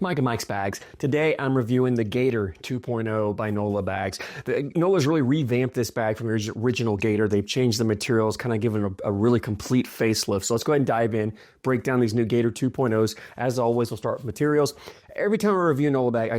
Mike and Mike's Bags. Today I'm reviewing the Gator 2.0 by Nola bags. Nola's really revamped this bag from the original Gator. They've changed the materials, kind of given a really complete facelift. So let's go ahead and dive in, break down these new Gator 2.0s. As always, we'll start with materials. Every time I review a Nola bag,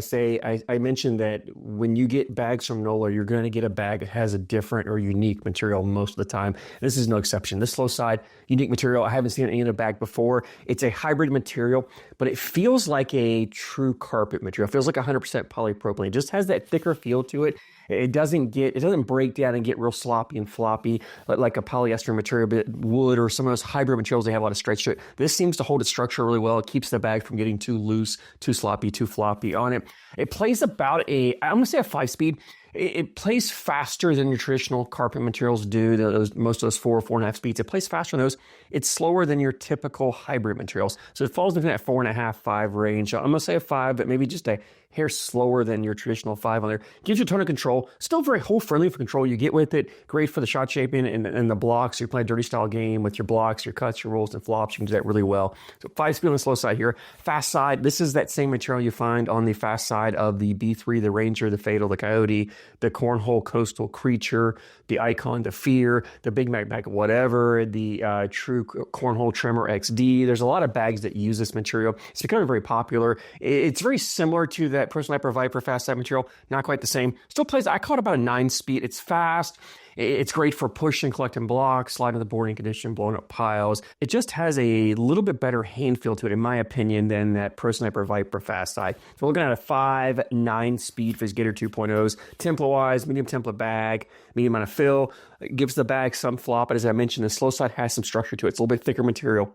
I mention that when you get bags from Nola, you're going to get a bag that has a different or unique material most of the time. This is no exception. This low side, unique material. I haven't seen it in a bag before. It's a hybrid material, but it feels like a true carpet material. It feels like 100% polypropylene. It just has that thicker feel to it. It doesn't break down and get real sloppy and floppy like a polyester material, but wood or some of those hybrid materials, they have a lot of stretch to it. This seems to hold its structure really well. It keeps the bag from getting too loose, too sloppy, too floppy on it. It plays about I'm going to say a 5-speed. It plays faster than your traditional carpet materials do. Most of those 4.5 speeds. It plays faster than those. It's slower than your typical hybrid materials. So it falls into that 4.5, 5 range. I'm going to say a 5, but maybe just a hair slower than your traditional 5 on there. Gives you a ton of control. Still very hole friendly for control you get with it. Great for the shot shaping and the blocks. You're playing a dirty style game with your blocks, your cuts, your rolls, and flops. You can do that really well. So 5-speed on the slow side here. Fast side, this is that same material you find on the fast side of the B3, the Ranger, the Fatal, the Coyote, the Cornhole Coastal Creature, the Icon, the Fear, the Big Mac bag, whatever, the True Cornhole Trimmer XD. There's a lot of bags that use this material. It's becoming very popular. It's very similar to that Pro Sniper Viper fast side material. Not quite the same. Still plays, I call it about a 9-speed. It's fast. It's great for pushing, collecting blocks, sliding the boarding condition, blowing up piles. It just has a little bit better hand feel to it, in my opinion, than that Pro Sniper Viper fast side. So we're looking at a 5.9 speed for these Gator 2.0s. Template-wise, medium template bag, medium amount of fill. It gives the bag some flop, but as I mentioned, the slow side has some structure to it. It's a little bit thicker material.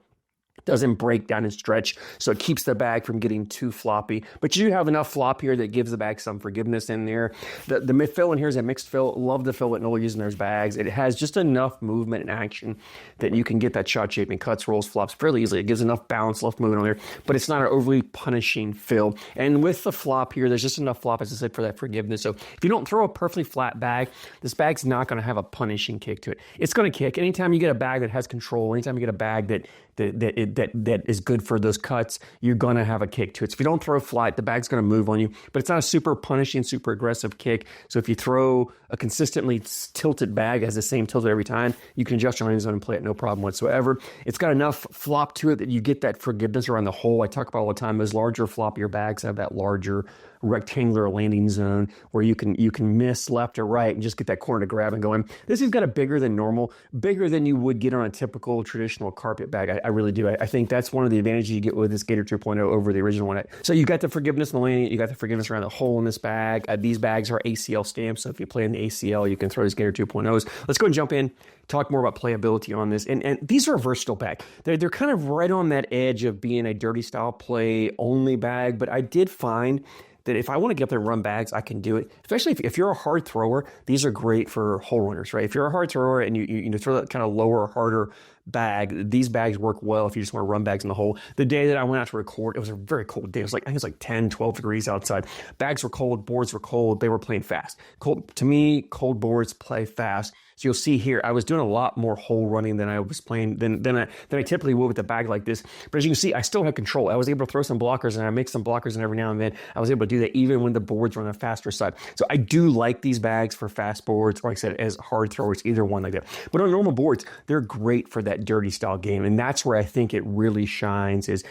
Doesn't break down and stretch, so it keeps the bag from getting too floppy. But you do have enough flop here that gives the bag some forgiveness in there. The fill in here is a mixed fill. Love the fill that Nola uses in their bags. It has just enough movement and action that you can get that shot shaping, cuts, rolls, flops fairly easily. It gives enough balance, left movement on there, but it's not an overly punishing fill. And with the flop here, there's just enough flop, as I said, for that forgiveness. So if you don't throw a perfectly flat bag, this bag's not going to have a punishing kick to it. It's going to kick. Anytime you get a bag that has control, anytime you get a bag that is good for those cuts, you're going to have a kick to it. So if you don't throw flat, the bag's going to move on you, but it's not a super punishing, super aggressive kick. So if you throw a consistently tilted bag, has the same tilt every time, you can adjust your landing zone and play it no problem whatsoever. It's got enough flop to it that you get that forgiveness around the hole. I talk about all the time, those larger floppier bags have that larger rectangular landing zone where you can miss left or right and just get that corner to grab and go in. This has got a bigger than normal, bigger than you would get on a typical traditional carpet bag. I really do. I think that's one of the advantages you get with this Gator 2.0 over the original one. So you got the forgiveness in the landing, you got the forgiveness around the hole in this bag. These bags are ACL stamped, so if you play in the ACL, you can throw these Gator 2.0s. Let's go and jump in, talk more about playability on this. And these are a versatile bag. They're kind of right on that edge of being a dirty style play only bag, but I did find that if I want to get up there and run bags, I can do it. Especially if you're a hard thrower, these are great for hole runners, right? If you're a hard thrower and you throw that kind of lower, harder bag, these bags work well if you just want to run bags in the hole. The day that I went out to record, it was a very cold day. I think it was like 10, 12 degrees outside. Bags were cold, boards were cold. They were playing fast. To me, cold boards play fast. So you'll see here, I was doing a lot more hole running than I was playing than I typically would with a bag like this. But as you can see, I still have control. I was able to throw some blockers, and I make some blockers, and every now and then I was able to do that even when the boards were on the faster side. So I do like these bags for fast boards, or like I said, as hard throwers, either one like that. But on normal boards, they're great for that dirty style game, and that's where I think it really shines. Is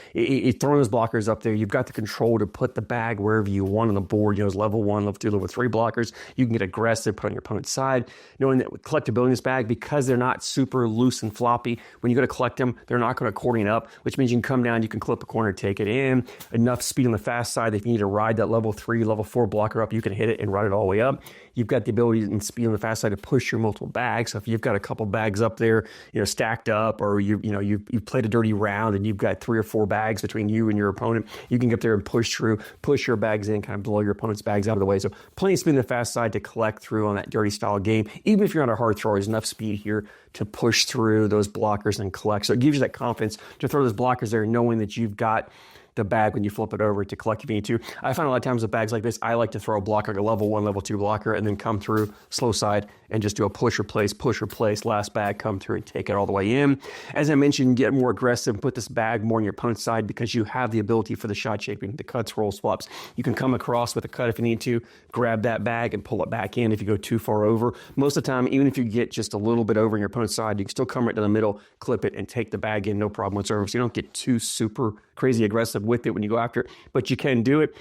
throwing those blockers up there, you've got the control to put the bag wherever you want on the board. Those level 1, level 2, level 3 blockers. You can get aggressive, put on your opponent's side, knowing that with collectability in this bag, because they're not super loose and floppy, when you go to collect them, they're not going to accordion up, which means you can come down, you can clip a corner, take it in. Enough speed on the fast side that if you need to ride that level 3, level 4 blocker up, you can hit it and ride it all the way up. You've got the ability and speed on the fast side to push your multiple bags. So if you've got a couple bags up there, stacked up, or you've played a dirty round and you've got 3 or 4 bags between you and your opponent, you can get up there and push your bags in, kind of blow your opponent's bags out of the way. So plenty of speed on the fast side to collect through on that dirty style game. Even if you're on a hard thrower, there's enough speed here to push through those blockers and collect. So it gives you that confidence to throw those blockers there, knowing that you've got the bag when you flip it over to collect if you need to. I find a lot of times with bags like this, I like to throw a blocker, like a level 1, level 2 blocker, and then come through slow side and just do a push, replace, last bag, come through and take it all the way in. As I mentioned, get more aggressive, put this bag more on your opponent's side because you have the ability for the shot shaping, the cuts, rolls, flops. You can come across with a cut if you need to, grab that bag and pull it back in if you go too far over. Most of the time, even if you get just a little bit over on your opponent's side, you can still come right to the middle, clip it, and take the bag in, no problem whatsoever. So you don't get too super crazy aggressive with it when you go after it, but you can do it.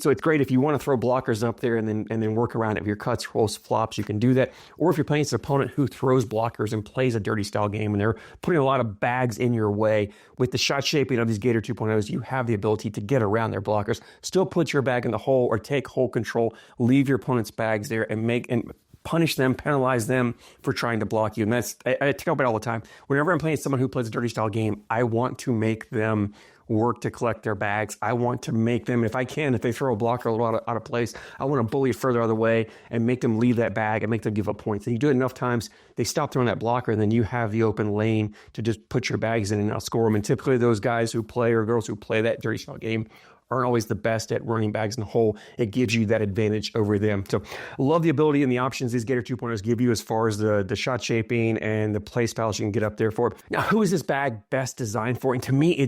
So it's great if you want to throw blockers up there and then work around it. If your cuts, rolls, flops, you can do that. Or if you're playing against an opponent who throws blockers and plays a dirty style game and they're putting a lot of bags in your way, with the shot shaping of these Gator 2.0s, you have the ability to get around their blockers, still put your bag in the hole or take hole control, leave your opponent's bags there and punish them, penalize them for trying to block you. And I tell about it all the time. Whenever I'm playing someone who plays a dirty style game, I want to make them work to collect their bags. I want to make them, if I can, if they throw a blocker a little out of place, I want to bully it further out of the way and make them leave that bag and make them give up points. And you do it enough times, they stop throwing that blocker, and then you have the open lane to just put your bags in and outscore them. And typically those guys who play or girls who play that dirty style game aren't always the best at running bags in the hole. It gives you that advantage over them. So I love the ability and the options these Gator 2.0s give you as far as the shot shaping and the play styles you can get up there for. Now, who is this bag best designed for? And to me,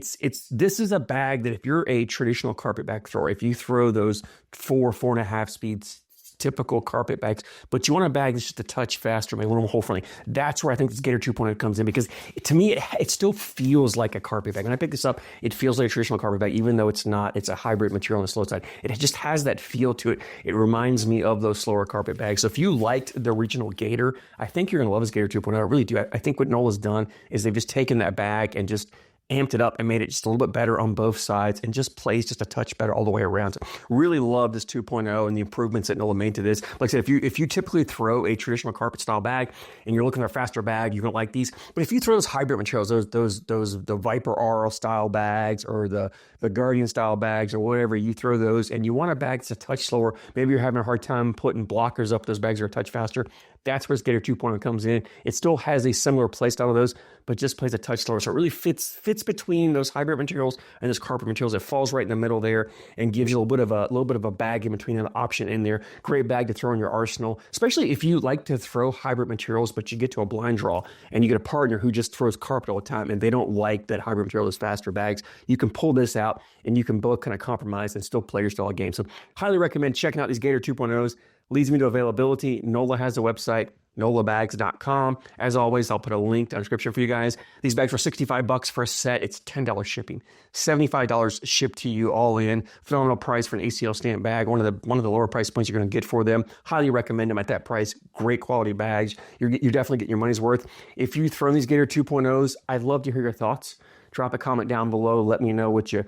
this is a bag that if you're a traditional carpet bag thrower, if you throw those 4.5 speeds, typical carpet bags, but you want a bag that's just a touch faster, maybe a little more hole friendly. That's where I think this Gator 2.0 comes in, because to me, it still feels like a carpet bag. When I pick this up, it feels like a traditional carpet bag, even though it's not. It's a hybrid material on the slow side. It just has that feel to it. It reminds me of those slower carpet bags. So if you liked the original Gator, I think you're going to love this Gator 2.0. I really do. I think what Nola's done is they've just taken that bag and just amped it up and made it just a little bit better on both sides and just plays just a touch better all the way around. So really love this 2.0 and the improvements that Nola made to this. Like I said, if you typically throw a traditional carpet style bag and you're looking for a faster bag, you don't like these. But if you throw those hybrid materials, the Viper RL style bags or the Guardian style bags or whatever, you throw those and you want a bag that's a touch slower, maybe you're having a hard time putting blockers up, those bags are a touch faster, that's where this Gator 2.0 comes in. It still has a similar play style of those, but just plays a touch slower. So it really fits between those hybrid materials and those carpet materials. It falls right in the middle there and gives you a little bit of a bag in between, an option in there. Great bag to throw in your arsenal, especially if you like to throw hybrid materials, but you get to a blind draw and you get a partner who just throws carpet all the time and they don't like that hybrid material, those faster bags. You can pull this out and you can both kind of compromise and still play your style game. So highly recommend checking out these Gator 2.0s. Leads me to availability. Nola has a website, NolaBags.com. As always, I'll put a link down in the description for you guys. These bags were $65 for a set. It's $10 shipping, $75 shipped to you all in. Phenomenal price for an ACL stamp bag. One of the lower price points you're going to get for them. Highly recommend them at that price. Great quality bags. You're definitely getting your money's worth. If you throw in these Gator 2.0s, I'd love to hear your thoughts. Drop a comment down below. Let me know what you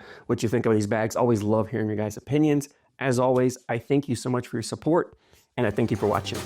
think of these bags. Always love hearing your guys' opinions. As always, I thank you so much for your support, and I thank you for watching.